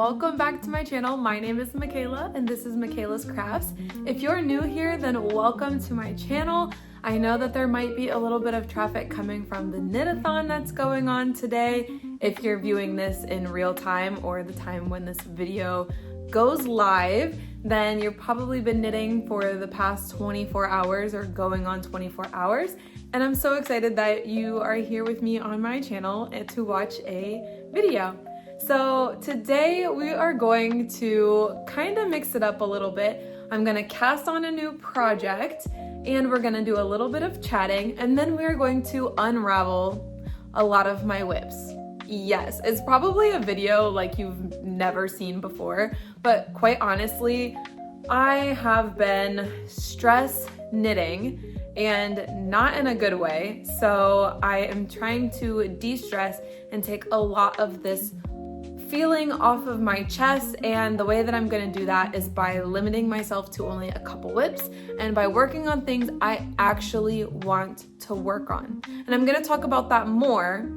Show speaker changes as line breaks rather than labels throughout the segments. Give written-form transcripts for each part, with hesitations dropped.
welcome back to my channel. My name is Michaela and this is Michaela's Crafts. If you're new here, then welcome to my channel. I know that there might be a little bit of traffic coming from the knit-a-thon that's going on today. If you're viewing this in real time or the time when this video goes live, then you've probably been knitting for the past 24 hours or going on 24 hours. And I'm so excited that you are here with me on my channel to watch a video. So today we are going to kind of mix it up a little bit. I'm gonna cast on a new project and we're gonna do a little bit of chatting, and then we're going to unravel a lot of my whips. Yes, it's probably a video like you've never seen before, but quite honestly, I have been stress knitting and not in a good way. So I am trying to de-stress and take a lot of this feeling off of my chest, and the way that I'm gonna do that is by limiting myself to only a couple whips and by working on things I actually want to work on. And I'm gonna talk about that more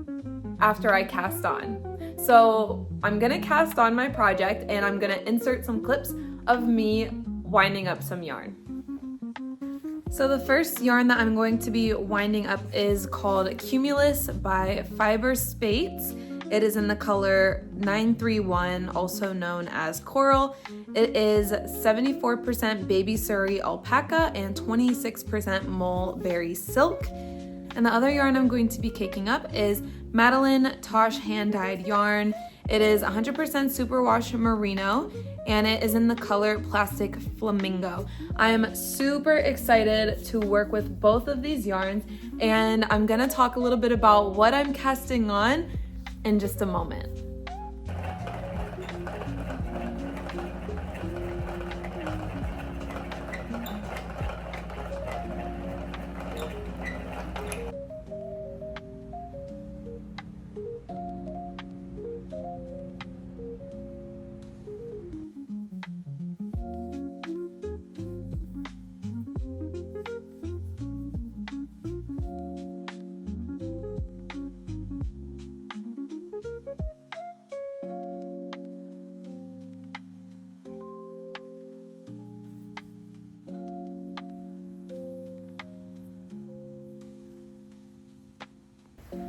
after I cast on. So I'm gonna cast on my project and I'm gonna insert some clips of me winding up some yarn. So the first yarn that I'm going to be winding up is called Cumulus by Fiber Spates. It is in the color 931, also known as Coral. It is 74% baby Surrey alpaca and 26% mulberry silk. And the other yarn I'm going to be caking up is Madeline Tosh hand-dyed yarn. It is 100% superwash merino and it is in the color Plastic Flamingo. I am super excited to work with both of these yarns, and I'm gonna talk a little bit about what I'm casting on in just a moment.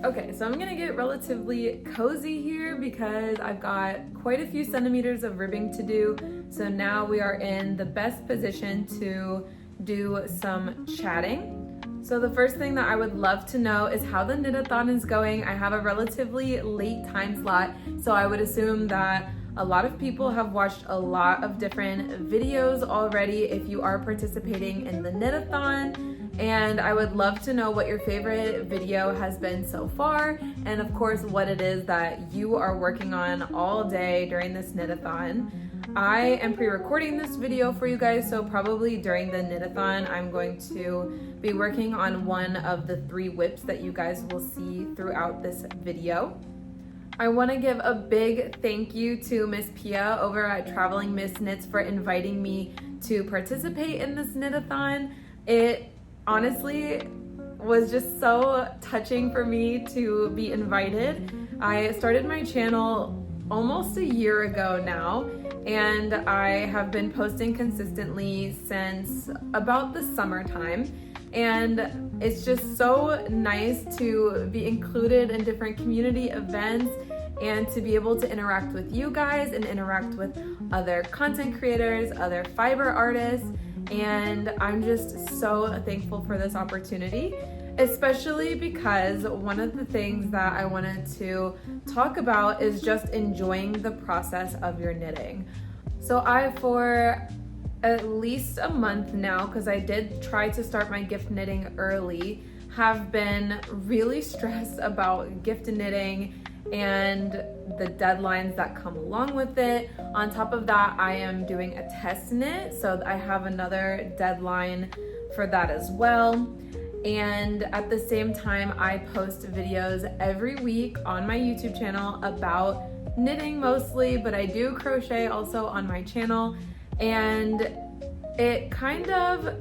Okay, so I'm gonna get relatively cozy here because I've got quite a few centimeters of ribbing to do. So now we are in the best position to do some chatting. So the first thing that I would love to know is how the knit-a-thon is going. I have a relatively late time slot, so I would assume that a lot of people have watched a lot of different videos already if you are participating in the knit-a-thon. And I would love to know what your favorite video has been so far, and of course what it is that you are working on all day during this knit-a-thon. I am pre-recording this video for you guys, so probably during the knit-a-thon I'm going to be working on one of the 3 whips that you guys will see throughout this video. I want to give a big thank you to Miss Pia over at Traveling Miss Knits for inviting me to participate in this knit-a-thon. It honestly was just so touching for me to be invited. I started my channel almost a year ago now, and I have been posting consistently since about the summertime. And it's just so nice to be included in different community events and to be able to interact with you guys and interact with other content creators, other fiber artists. And I'm just so thankful for this opportunity, especially because one of the things that I wanted to talk about is just enjoying the process of your knitting. So for at least a month now, because I did try to start my gift knitting early, have been really stressed about gift knitting and the deadlines that come along with it. On top of that, I am doing a test knit, so I have another deadline for that as well. And at the same time, I post videos every week on my YouTube channel about knitting mostly, but I do crochet also on my channel. And it kind of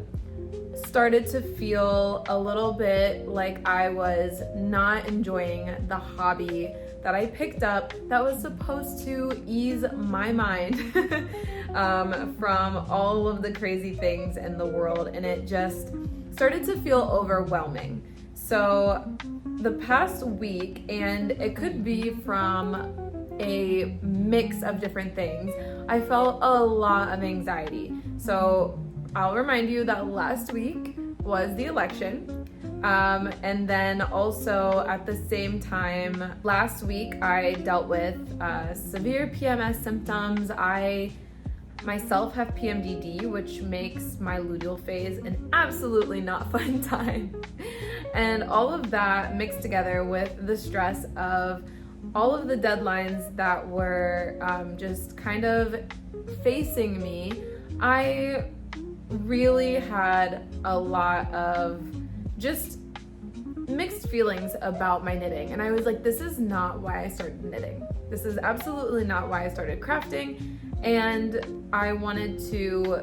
started to feel a little bit like I was not enjoying the hobby that I picked up that was supposed to ease my mind from all of the crazy things in the world, and it just started to feel overwhelming. So the past week, and it could be from a mix of different things, I felt a lot of anxiety. So I'll remind you that last week was the election. And then also at the same time, last week I dealt with severe PMS symptoms. I myself have PMDD, which makes my luteal phase an absolutely not fun time. And all of that mixed together with the stress of all of the deadlines that were just kind of facing me, I really had a lot of just mixed feelings about my knitting. And I was like, this is not why I started knitting. This is absolutely not why I started crafting. And I wanted to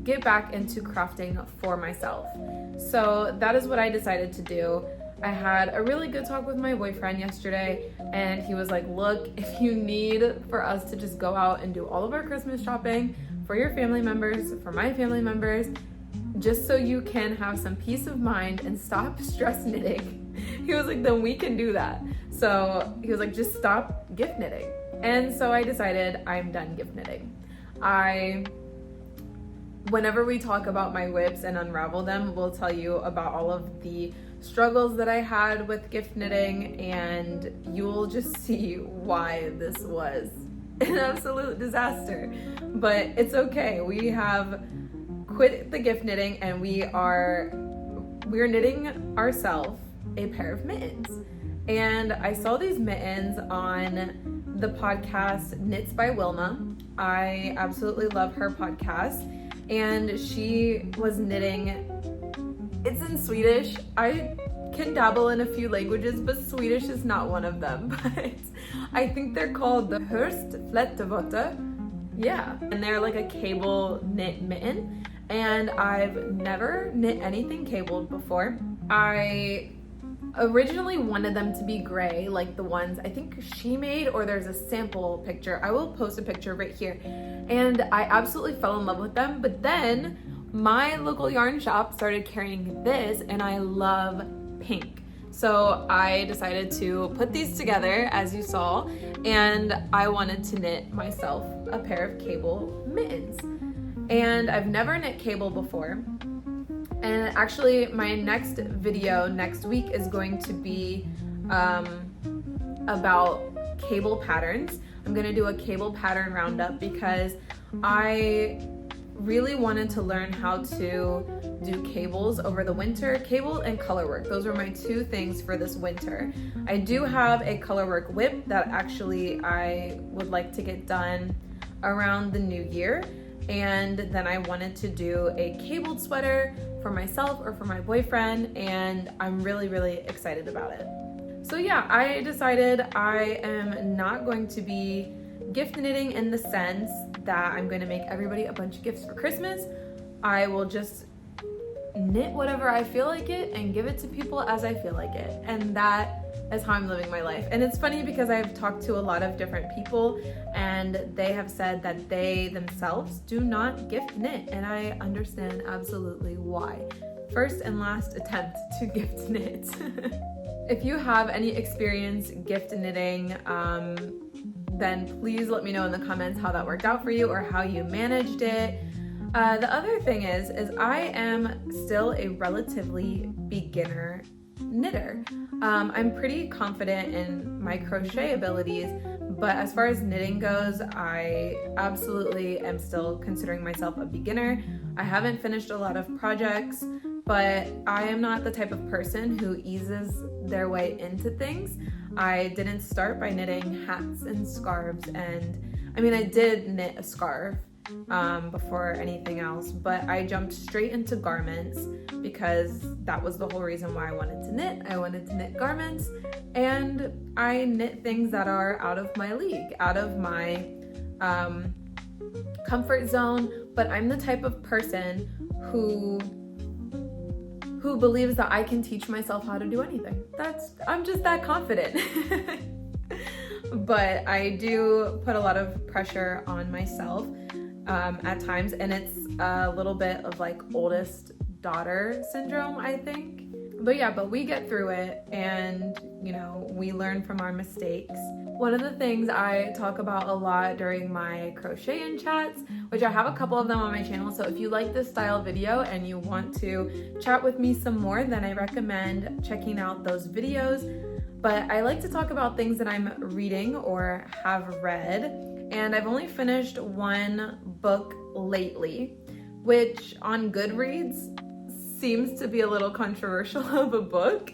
get back into crafting for myself. So that is what I decided to do. I had a really good talk with my boyfriend yesterday, and he was like, look, if you need for us to just go out and do all of our Christmas shopping for your family members, for my family members, just so you can have some peace of mind and stop stress knitting, he was like, then we can do that. So he was like, just stop gift knitting. And so I decided I'm done gift knitting. Whenever we talk about my whips and unravel them, we'll tell you about all of the struggles that I had with gift knitting, and you'll just see why this was an absolute disaster. But it's okay. We have quit the gift knitting, and we're knitting ourselves a pair of mittens. And I saw these mittens on the podcast Knits by Wilma. I absolutely love her podcast, and she was knitting. It's in Swedish. I can dabble in a few languages, but Swedish is not one of them. But I think they're called the Horstflettevotte. Yeah, and they're like a cable knit mitten. And I've never knit anything cabled before. I originally wanted them to be gray, like the ones I think she made, or there's a sample picture. I will post a picture right here. And I absolutely fell in love with them. But then my local yarn shop started carrying this, and I love pink. So I decided to put these together, as you saw, and I wanted to knit myself a pair of cable mittens. And I've never knit cable before. And actually my next video next week is going to be about cable patterns. I'm gonna do a cable pattern roundup because I really wanted to learn how to do cables over the winter. Cable and color work, those are my two things for this winter. I do have a color work whip that actually I would like to get done around the new year. And then I wanted to do a cabled sweater for myself or for my boyfriend, and I'm really, really excited about it. So yeah, I decided I am not going to be gift knitting in the sense that I'm going to make everybody a bunch of gifts for Christmas. I will just knit whatever I feel like it and give it to people as I feel like it. And that is how I'm living my life. And it's funny because I've talked to a lot of different people, and they have said that they themselves do not gift knit, and I understand absolutely why. First and last attempt to gift knit. If you have any experience gift knitting, then please let me know in the comments how that worked out for you or how you managed it. The other thing is I am still a relatively beginner knitter. I'm pretty confident in my crochet abilities, but as far as knitting goes, I absolutely am still considering myself a beginner. I haven't finished a lot of projects, but I am not the type of person who eases their way into things. I didn't start by knitting hats and scarves, and I mean, I did knit a scarf before anything else, but I jumped straight into garments because that was the whole reason why I wanted to knit. I wanted to knit garments, and I knit things that are out of my league, out of my comfort zone. But I'm the type of person who believes that I can teach myself how to do anything. I'm just that confident. but I do put a lot of pressure on myself at times, and it's a little bit of like oldest daughter syndrome, I think. But we get through it, and you know, we learn from our mistakes. One of the things I talk about a lot during my crochet and chats, which I have a couple of them on my channel, so if you like this style video and you want to chat with me some more, then I recommend checking out those videos. But I like to talk about things that I'm reading or have read, and I've only finished one book lately, which on Goodreads seems to be a little controversial of a book.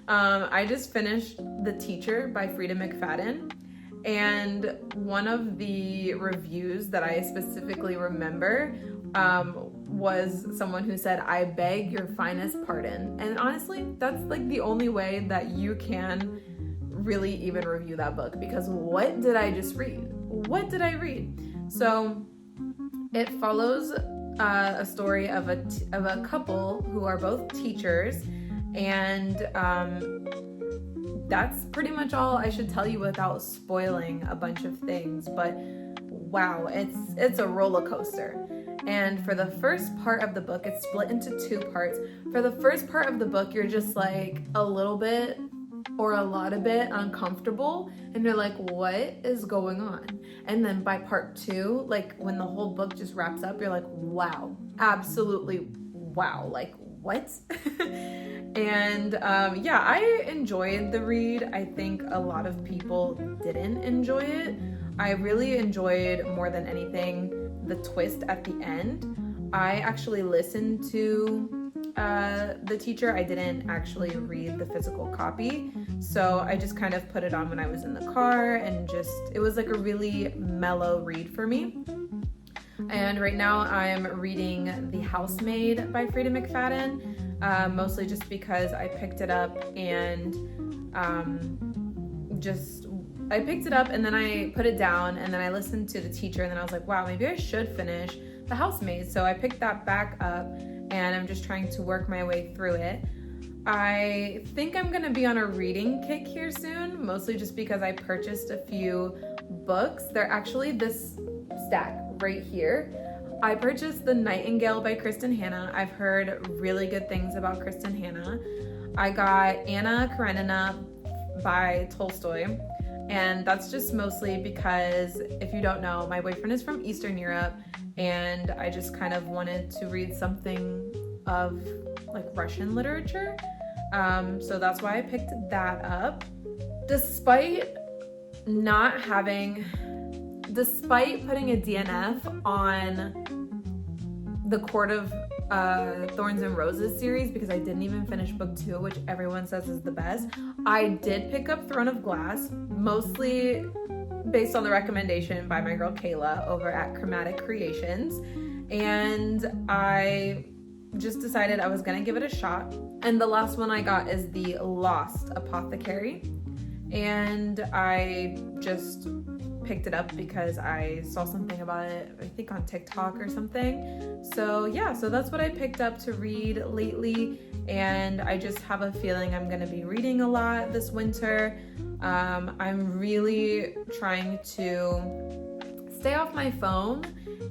I just finished The Teacher by Frida McFadden, and one of the reviews that I specifically remember was someone who said, "I beg your finest pardon." And honestly, that's like the only way that you can really even review that book, because what did I just read? What did I read? So it follows a story of a couple who are both teachers, and that's pretty much all I should tell you without spoiling a bunch of things. But wow, it's a roller coaster. And for the first part of the book, it's split into two parts. For the first part of the book, you're just like a little bit or a lot of it uncomfortable, and you're like, what is going on? And then by part two, like when the whole book just wraps up, you're like, wow, absolutely wow, like what? And I enjoyed the read. I think a lot of people didn't enjoy it. I really enjoyed, more than anything, the twist at the end. I actually listened to The Teacher. I didn't actually read the physical copy, so I just kind of put it on when I was in the car, and it was like a really mellow read for me. And right now I'm reading The Housemaid by Frida McFadden, mostly just because I picked it up and I picked it up and then I put it down, and then I listened to The Teacher, and then I was like, wow, maybe I should finish The Housemaid. So I picked that back up, and I'm just trying to work my way through it. I think I'm gonna be on a reading kick here soon, mostly just because I purchased a few books. They're actually this stack right here. I purchased The Nightingale by Kristen Hanna. I've heard really good things about Kristen Hanna. I got Anna Karenina by Tolstoy, and that's just mostly because, if you don't know, my boyfriend is from Eastern Europe, and I just kind of wanted to read something of like Russian literature. So that's why I picked that up. Despite putting a DNF on the Court of Thorns and Roses series, because I didn't even finish book 2, which everyone says is the best, I did pick up Throne of Glass, mostly based on the recommendation by my girl Kayla over at Chromatic Creations, and I just decided I was gonna give it a shot. And the last one I got is The Lost Apothecary, and I just picked it up because I saw something about it, I think on TikTok or something. So that's what I picked up to read lately, and I just have a feeling I'm gonna be reading a lot this winter. I'm really trying to stay off my phone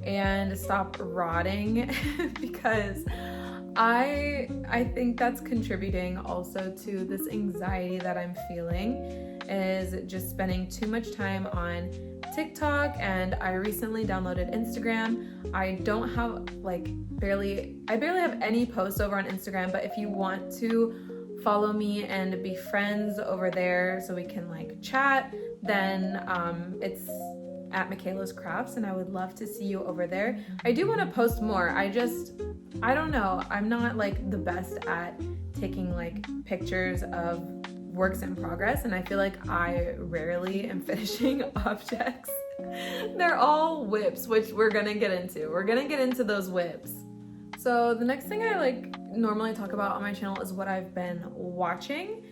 and stop rotting because I think that's contributing also to this anxiety that I'm feeling, is just spending too much time on TikTok. And I recently downloaded Instagram. I don't have I barely have any posts over on Instagram, but if you want to follow me and be friends over there so we can like chat, then it's at Michaela's Crafts, and I would love to see you over there. I do want to post more. I don't know. I'm not like the best at taking like pictures of works in progress, and I feel like I rarely am finishing objects. They're all whips, which we're gonna get into. We're gonna get into those whips. So the next thing I normally talk about on my channel is what I've been watching.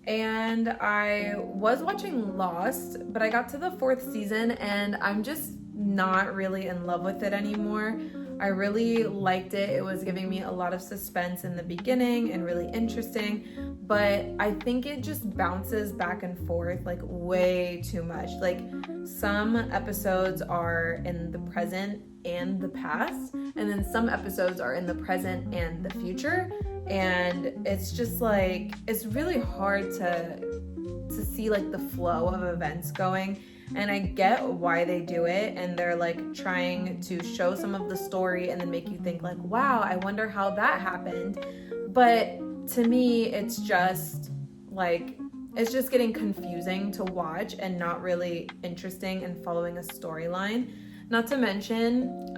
And I was watching Lost, but I got to the 4th season and I'm just not really in love with it anymore. I really liked it. It was giving me a lot of suspense in the beginning and really interesting, but I think it just bounces back and forth like way too much. Like some episodes are in the present and the past, and then some episodes are in the present and the future, and it's just like, it's really hard to see like the flow of events going. And I get why they do it, and they're like trying to show some of the story and then make you think like, wow, I wonder how that happened. But to me, it's just like, it's just getting confusing to watch and not really interesting and following a storyline. Not to mention,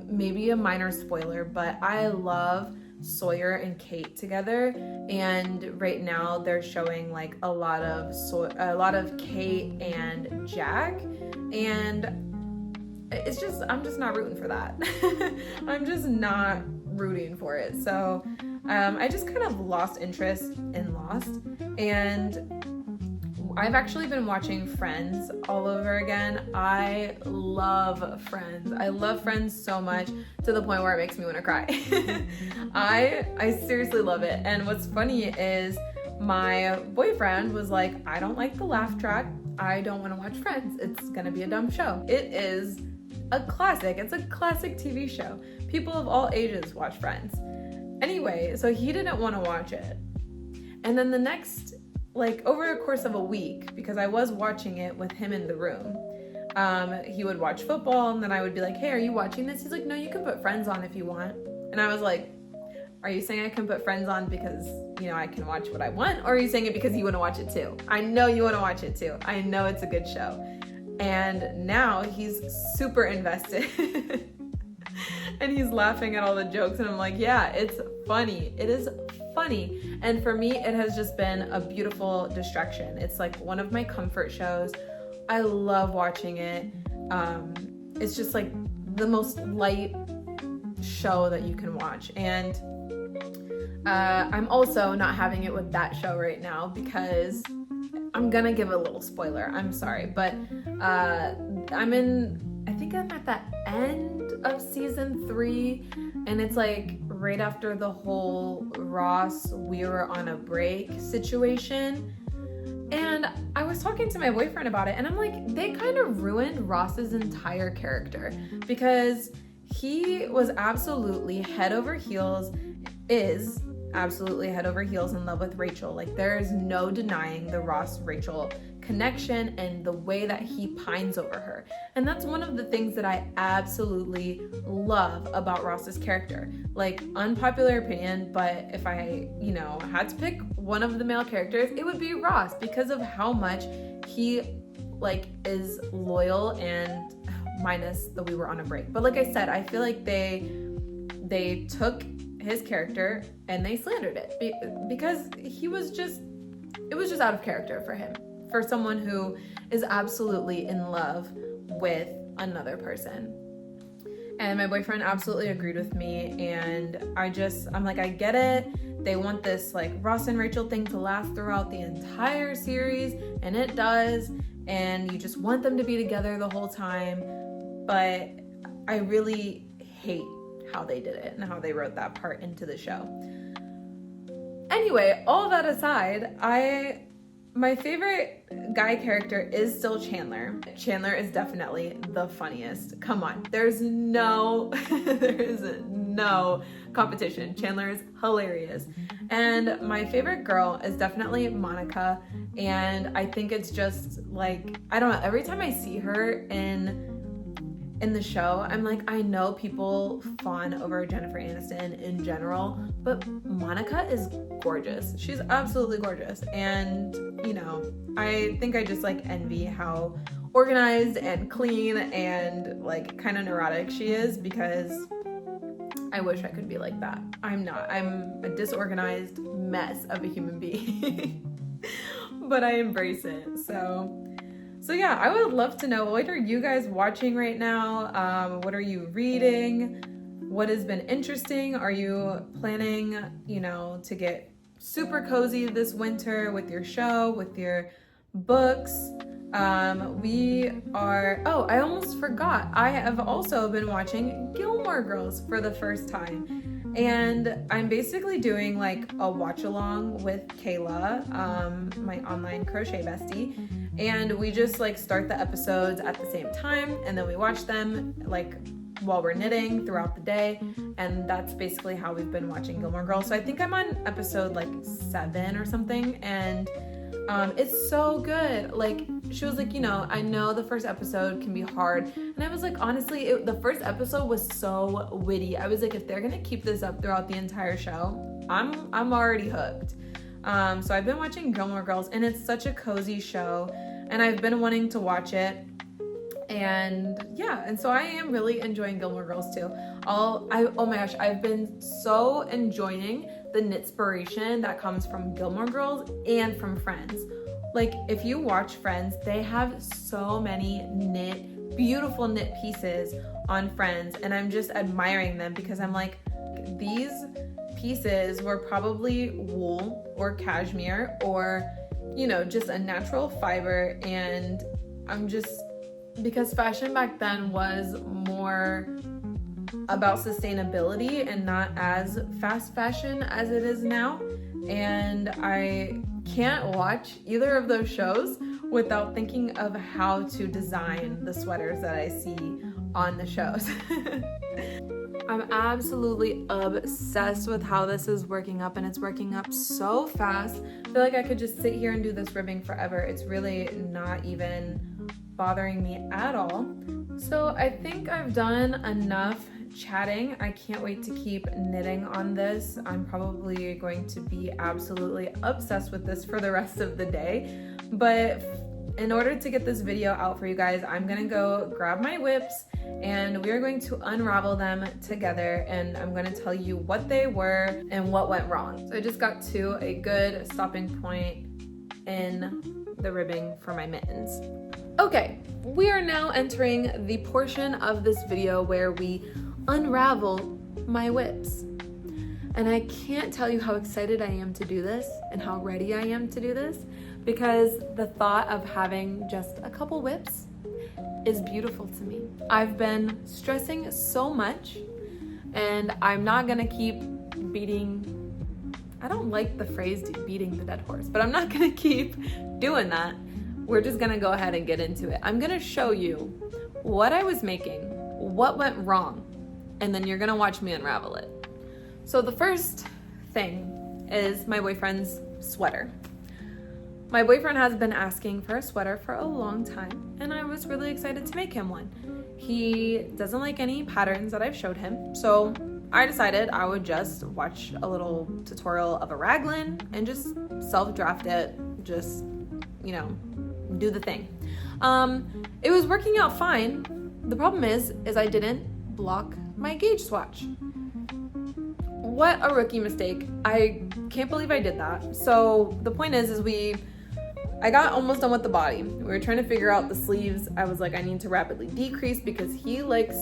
maybe a minor spoiler, but I love Sawyer and Kate together, and right now they're showing like a lot of Kate and Jack, and it's just, I'm just not rooting for that. I'm just not rooting for it. So I just kind of lost interest in Lost, and I've actually been watching Friends all over again. I love Friends. I love Friends so much to the point where it makes me want to cry. I seriously love it. And what's funny is my boyfriend was like, I don't like the laugh track. I don't want to watch Friends. It's going to be a dumb show. It is a classic. It's a classic TV show. People of all ages watch Friends. Anyway, so he didn't want to watch it. And then the next, like over a course of a week, because I was watching it with him in the room, he would watch football, and then I would be like, hey, are you watching this? He's like, no, you can put Friends on if you want. And I was like, are you saying I can put Friends on because, you know, I can watch what I want? Or are you saying it because you want to watch it too? I know you want to watch it too. I know it's a good show. And now he's super invested. And he's laughing at all the jokes, and I'm like, yeah, it's funny. It is funny. And for me, it has just been a beautiful distraction. It's like one of my comfort shows. I love watching it. It's just like the most light show that you can watch. And I'm also not having it with that show right now because I'm gonna give a little spoiler. I'm sorry, but I think I'm at the end of season 3, and it's like right after the whole Ross, we were on a break situation. And I was talking to my boyfriend about it, and I'm like, they kind of ruined Ross's entire character, because he was absolutely head over heels, is absolutely head over heels in love with Rachel. Like, there's no denying the Ross-Rachel connection and the way that he pines over her. And that's one of the things that I absolutely love about Ross's character. Like, unpopular opinion, but if I, had to pick one of the male characters, it would be Ross, because of how much he is loyal, and minus the we were on a break. But like I said, I feel like they took his character and they slandered it because it was just out of character for him, for someone who is absolutely in love with another person. And my boyfriend absolutely agreed with me, and I'm like, I get it. They want this Ross and Rachel thing to last throughout the entire series, and it does, and you just want them to be together the whole time. But I really hate how they did it and how they wrote that part into the show. Anyway, all that aside, my favorite guy character is still Chandler. Chandler is definitely the funniest. Come on, there is no competition. Chandler is hilarious. And my favorite girl is definitely Monica. And I think it's just I don't know, every time I see her in the show, I'm like, I know people fawn over Jennifer Aniston in general, but Monica is gorgeous. She's absolutely gorgeous. And, I think I just envy how organized and clean and kind of neurotic she is, because I wish I could be like that. I'm not. I'm a disorganized mess of a human being, but I embrace it. So yeah, I would love to know, what are you guys watching right now? What are you reading? What has been interesting? Are you planning, to get super cozy this winter with your show, with your books? I almost forgot. I have also been watching Gilmore Girls for the first time. And I'm basically doing like a watch along with Kayla, my online crochet bestie. And we just like start the episodes at the same time, and then we watch them like while we're knitting throughout the day. And that's basically how we've been watching Gilmore Girls. So I think I'm on episode like 7 or something, and it's so good. Like, she was like, you know, I know the first episode can be hard. And I was like, honestly, the first episode was so witty. I was like, if they're gonna keep this up throughout the entire show, I'm already hooked. So I've been watching Gilmore Girls, and it's such a cozy show, and I've been wanting to watch it. And yeah, and so I am really enjoying Gilmore Girls too. Oh my gosh, I've been so enjoying the knitspiration that comes from Gilmore Girls and from Friends. Like, if you watch Friends, they have so many beautiful knit pieces on Friends, and I'm just admiring them because I'm like, these pieces were probably wool or cashmere or, you know, just a natural fiber. And because fashion back then was more about sustainability and not as fast fashion as it is now. And I can't watch either of those shows without thinking of how to design the sweaters that I see on the shows. I'm absolutely obsessed with how this is working up, and it's working up so fast. I feel like I could just sit here and do this ribbing forever. It's really not even bothering me at all. So I think I've done enough chatting. I can't wait to keep knitting on this. I'm probably going to be absolutely obsessed with this for the rest of the day. But in order to get this video out for you guys, I'm gonna go grab my whips and we're going to unravel them together, and I'm gonna tell you what they were and what went wrong. So I just got to a good stopping point in the ribbing for my mittens. Okay, we are now entering the portion of this video where we unravel my whips. And I can't tell you how excited I am to do this and how ready I am to do this, because the thought of having just a couple whips is beautiful to me. I've been stressing so much, and I'm not gonna keep I don't like the phrase beating the dead horse, but I'm not gonna keep doing that. We're just gonna go ahead and get into it. I'm gonna show you what I was making, what went wrong, and then you're gonna watch me unravel it. So the first thing is my boyfriend's sweater. My boyfriend has been asking for a sweater for a long time, and I was really excited to make him one. He doesn't like any patterns that I've showed him, so I decided I would just watch a little tutorial of a raglan and just self-draft it, just, you know, do the thing. It was working out fine. The problem is I didn't block my gauge swatch. What a rookie mistake. I can't believe I did that. So the point is I got almost done with the body. We were trying to figure out the sleeves. I was like, I need to rapidly decrease because he likes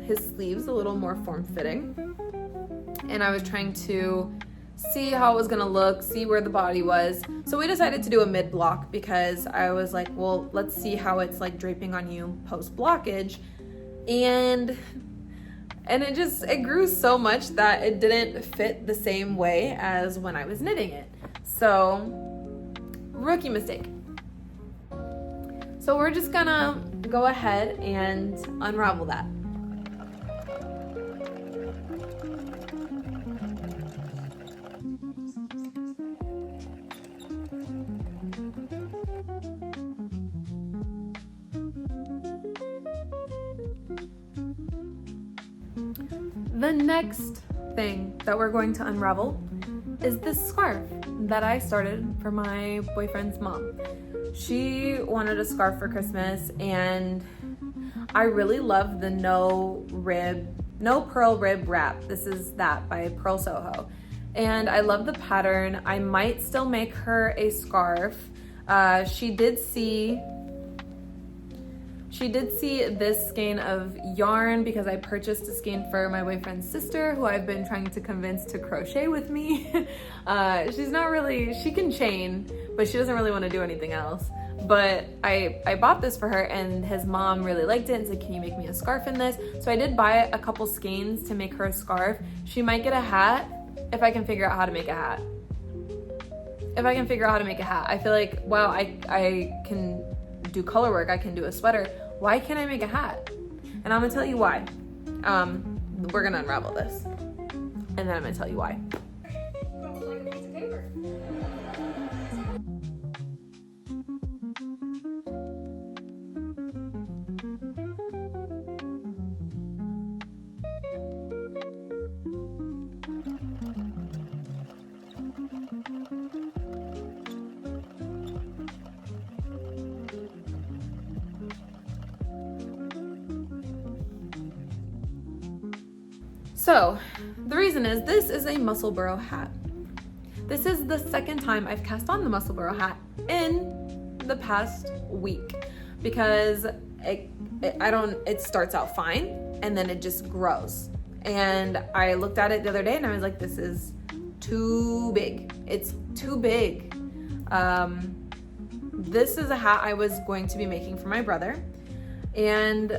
his sleeves a little more form-fitting. And I was trying to see how it was gonna look, see where the body was. So we decided to do a mid-block because I was like, well, let's see how it's like draping on you post-blockage. And it grew so much that it didn't fit the same way as when I was knitting it. So, rookie mistake. So we're just gonna go ahead and unravel that. The next thing that we're going to unravel is this scarf that I started for my boyfriend's mom. She wanted a scarf for Christmas, and I really love the no pearl rib wrap. This is that by Pearl Soho. And I love the pattern. I might still make her a scarf. She did see She did see this skein of yarn because I purchased a skein for my boyfriend's sister, who I've been trying to convince to crochet with me. She can chain, but she doesn't really want to do anything else. But I bought this for her, and his mom really liked it and said, can you make me a scarf in this? So I did buy a couple skeins to make her a scarf. She might get a hat if I can figure out how to make a hat. I feel like, wow, I can do color work, I can do a sweater. Why can't I make a hat? And I'm gonna tell you why. We're gonna unravel this, and then I'm gonna tell you why. So the reason is, this is a Musselburgh hat. This is the second time I've cast on the Musselburgh hat in the past week, because it starts out fine and then it just grows. And I looked at it the other day and I was like, this is too big. It's too big. This is a hat I was going to be making for my brother, and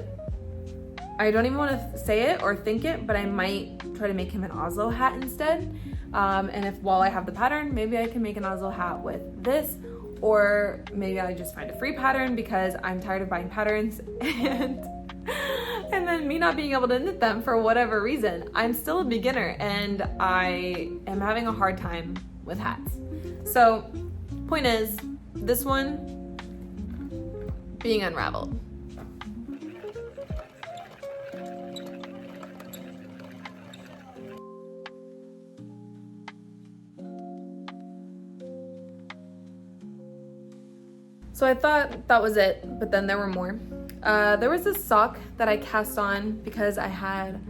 I don't even want to say it or think it, but I might try to make him an Oslo hat instead. And while I have the pattern, maybe I can make an Oslo hat with this, or maybe I just find a free pattern because I'm tired of buying patterns and then me not being able to knit them for whatever reason. I'm still a beginner and I am having a hard time with hats. So point is, this one being unraveled. So I thought that was it, but then there were more. There was this sock that I cast on because I had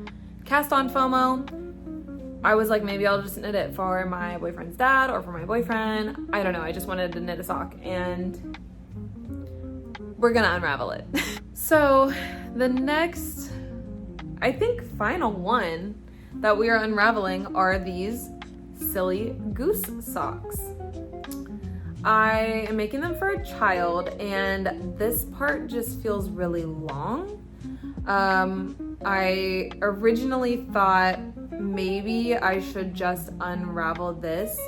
cast on FOMO. I was like, maybe I'll just knit it for my boyfriend's dad or for my boyfriend. I don't know, I just wanted to knit a sock, and we're gonna unravel it. So the next, I think final one that we are unraveling are these silly goose socks. I am making them for a child, and this part just feels really long. I originally thought maybe I should just unravel this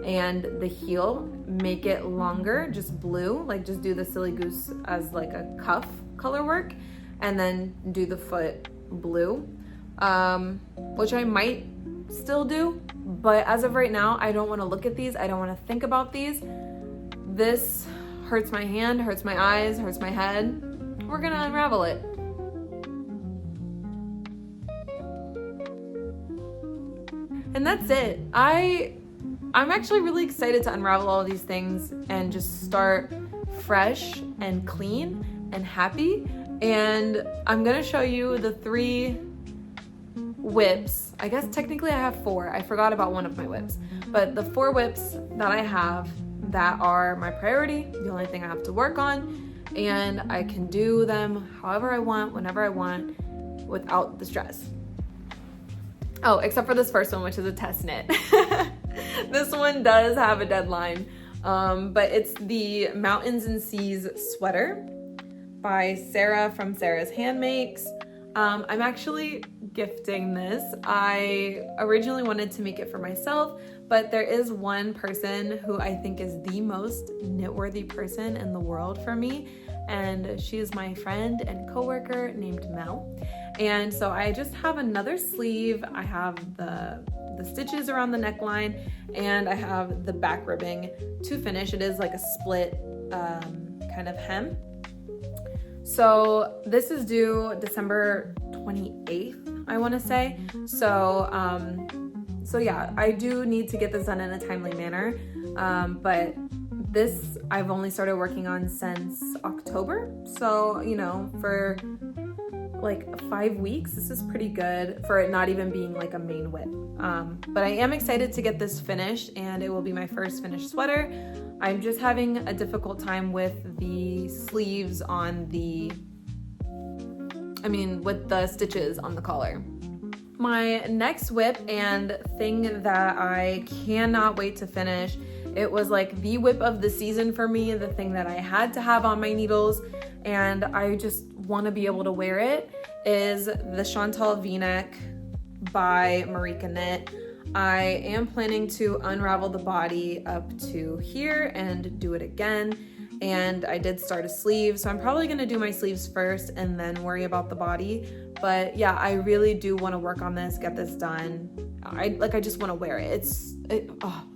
and the heel, make it longer, just blue, like just do the silly goose as like a cuff color work, and then do the foot blue, which I might still do, but as of right now, I don't want to look at these. I don't want to think about these. This hurts my hand, hurts my eyes, hurts my head. We're gonna unravel it. And that's it. I'm actually really excited to unravel all of these things and just start fresh and clean and happy. And I'm gonna show you the 3 whips. I guess technically I have 4. I forgot about one of my whips. But the 4 whips that I have that are my priority, the only thing I have to work on, and I can do them however I want, whenever I want, without the stress. Oh, except for this first one, which is a test knit. This one does have a deadline, but it's the Mountains and Seas sweater by Sarah from Sarah's Handmakes. I'm actually gifting this. I originally wanted to make it for myself, but there is one person who I think is the most knit-worthy person in the world for me, and she is my friend and coworker named Mel. And so I just have another sleeve. I have the stitches around the neckline, and I have the back ribbing to finish. It is like a split kind of hem. So this is due December 28th, I want to say. So yeah, I do need to get this done in a timely manner. But this I've only started working on since October. So, you know, for like 5 weeks, this is pretty good for it not even being like a main whip. But I am excited to get this finished, and it will be my first finished sweater. I'm just having a difficult time with the sleeves on the with the stitches on the collar. My next whip and thing that I cannot wait to finish, it was like the whip of the season for me, the thing that I had to have on my needles, and I just want to be able to wear it, is the Chantal V-neck by Marika Knit. I am planning to unravel the body up to here and do it again. And I did start a sleeve, so I'm probably gonna do my sleeves first and then worry about the body. But yeah, I really do want to work on this, get this done. I just want to wear it.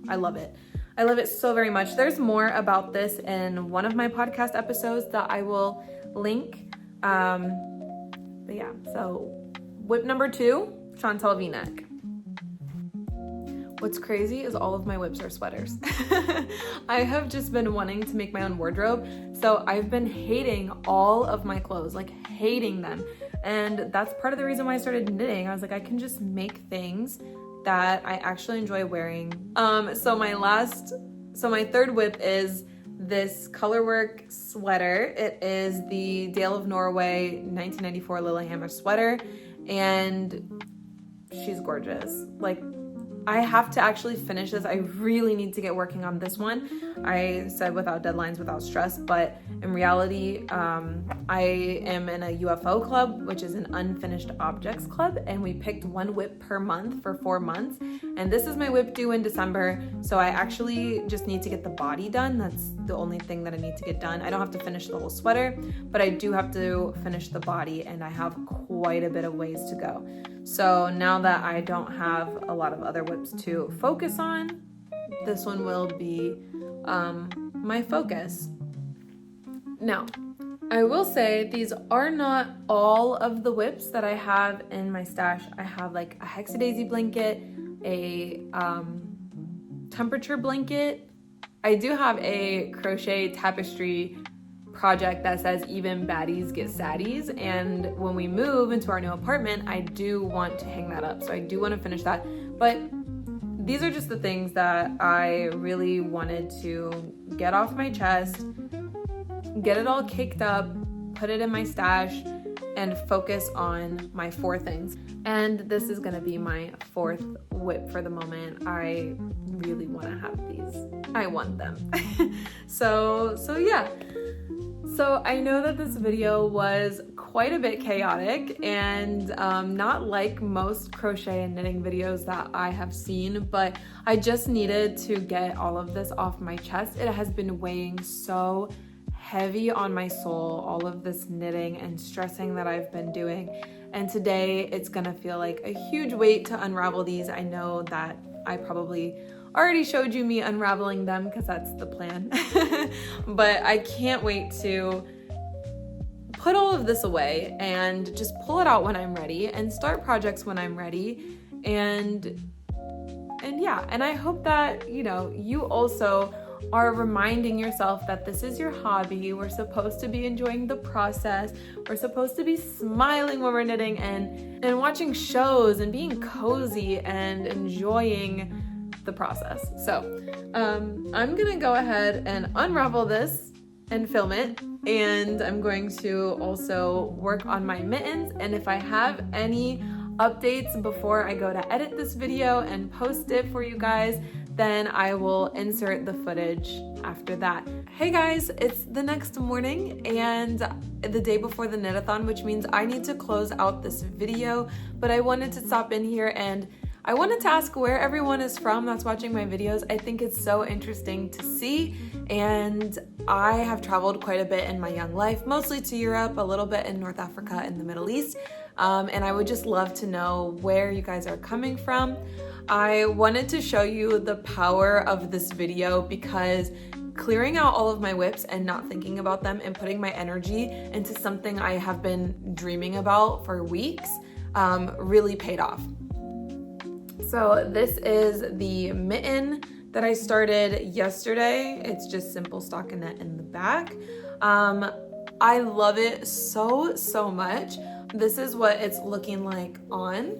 I love it. I love it so very much. There's more about this in one of my podcast episodes that I will link. But yeah, so whip number 2, Chantal V-neck. What's crazy is all of my whips are sweaters. I have just been wanting to make my own wardrobe, so I've been hating all of my clothes, like hating them. And that's part of the reason why I started knitting. I was like, I can just make things that I actually enjoy wearing. So my third whip is this colorwork sweater. It is the Dale of Norway 1994 Lillehammer sweater, and she's gorgeous. Like, I have to actually finish this. I really need to get working on this one. I said without deadlines, without stress, but in reality, I am in a UFO club, which is an unfinished objects club, and we picked one whip per month for 4 months. And this is my whip due in December, so I actually just need to get the body done. That's the only thing that I need to get done. I don't have to finish the whole sweater, but I do have to finish the body, and I have quite a bit of ways to go. So now that I don't have a lot of other whips to focus on, this one will be my focus. Now, I will say these are not all of the whips that I have in my stash. I have like a hexadaisy blanket, a temperature blanket. I do have a crochet tapestry project that says even baddies get saddies, and when we move into our new apartment, I do want to hang that up, so I do want to finish that. But these are just the things that I really wanted to get off my chest, get it all caked up, put it in my stash, and focus on my 4 things. And this is gonna be my 4th whip for the moment. I really want to have these. I want them. So yeah. So I know that this video was quite a bit chaotic and not like most crochet and knitting videos that I have seen, but I just needed to get all of this off my chest. It has been weighing so heavy on my soul, all of this knitting and stressing that I've been doing. And today it's gonna feel like a huge weight to unravel these. I know that I probably already showed you me unraveling them because that's the plan. But I can't wait to put all of this away and just pull it out when I'm ready and start projects when I'm ready. And yeah, and I hope that, you also are reminding yourself that this is your hobby. We're supposed to be enjoying the process. We're supposed to be smiling when we're knitting and watching shows and being cozy and enjoying the process. So I'm gonna go ahead and unravel this and film it, and I'm going to also work on my mittens, and if I have any updates before I go to edit this video and post it for you guys, then I will insert the footage after that. Hey guys, it's the next morning and the day before the knit-a-thon, which means I need to close out this video, but I wanted to stop in here and I wanted to ask where everyone is from that's watching my videos. I think it's so interesting to see, and I have traveled quite a bit in my young life, mostly to Europe, a little bit in North Africa and the Middle East, and I would just love to know where you guys are coming from. I wanted to show you the power of this video because clearing out all of my whips and not thinking about them and putting my energy into something I have been dreaming about for weeks really paid off. So this is the mitten that I started yesterday. It's just simple stockinette in the back. I love it so much. This is what it's looking like on.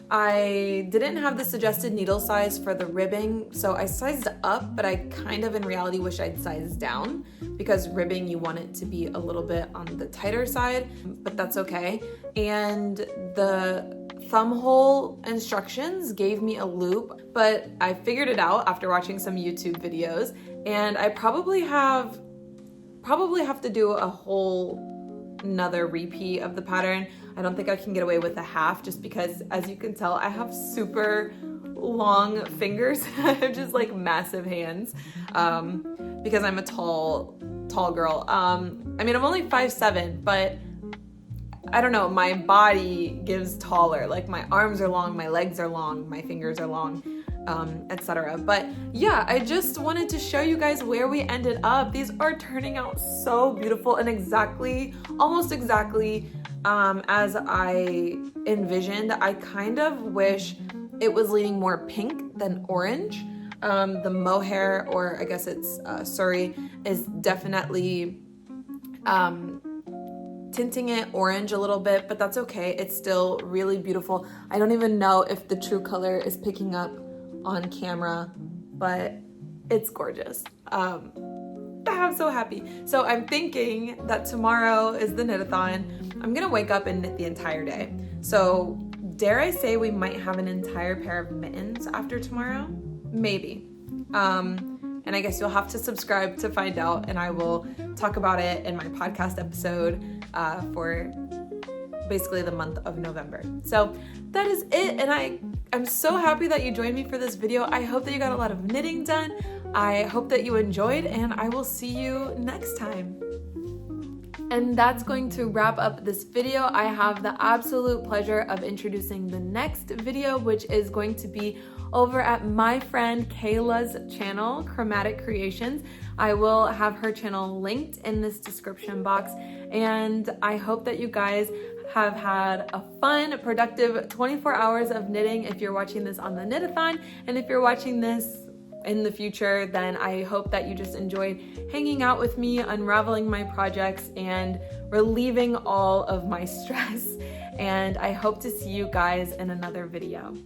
I didn't have the suggested needle size for the ribbing, so I sized up, but I kind of in reality wish I'd sized down, because ribbing, you want it to be a little bit on the tighter side, but that's okay. And the thumb hole instructions gave me a loop, but I figured it out after watching some YouTube videos, and I probably have to do a whole another repeat of the pattern. I don't think I can get away with a half, just because, as you can tell, I have super long fingers. I have just like massive hands, because I'm a tall girl. I mean, I'm only 5'7", but I don't know, my body gives taller. Like my arms are long, my legs are long, my fingers are long, etc. But yeah, I just wanted to show you guys where we ended up. These are turning out so beautiful and almost exactly as I envisioned. I kind of wish it was leaning more pink than orange. The mohair, or I guess it's Surrey, is definitely tinting it orange a little bit, but that's okay. It's still really beautiful. I don't even know if the true color is picking up on camera, but it's gorgeous. I'm so happy. So I'm thinking that tomorrow is the knit-a-thon. I'm gonna wake up and knit the entire day. So dare I say we might have an entire pair of mittens after tomorrow? Maybe. And I guess you'll have to subscribe to find out, and I will talk about it in my podcast episode for basically the month of November. So that is it, and I'm so happy that you joined me for this video. I hope that you got a lot of knitting done. I hope that you enjoyed, and I will see you next time. And that's going to wrap up this video. I have the absolute pleasure of introducing the next video, which is going to be over at my friend Kayla's channel, Chromatic Creations. I will have her channel linked in this description box, and I hope that you guys have had a fun, productive 24 hours of knitting if you're watching this on the knit-a-thon, and if you're watching this in the future, then I hope that you just enjoyed hanging out with me, unraveling my projects, and relieving all of my stress. And I hope to see you guys in another video.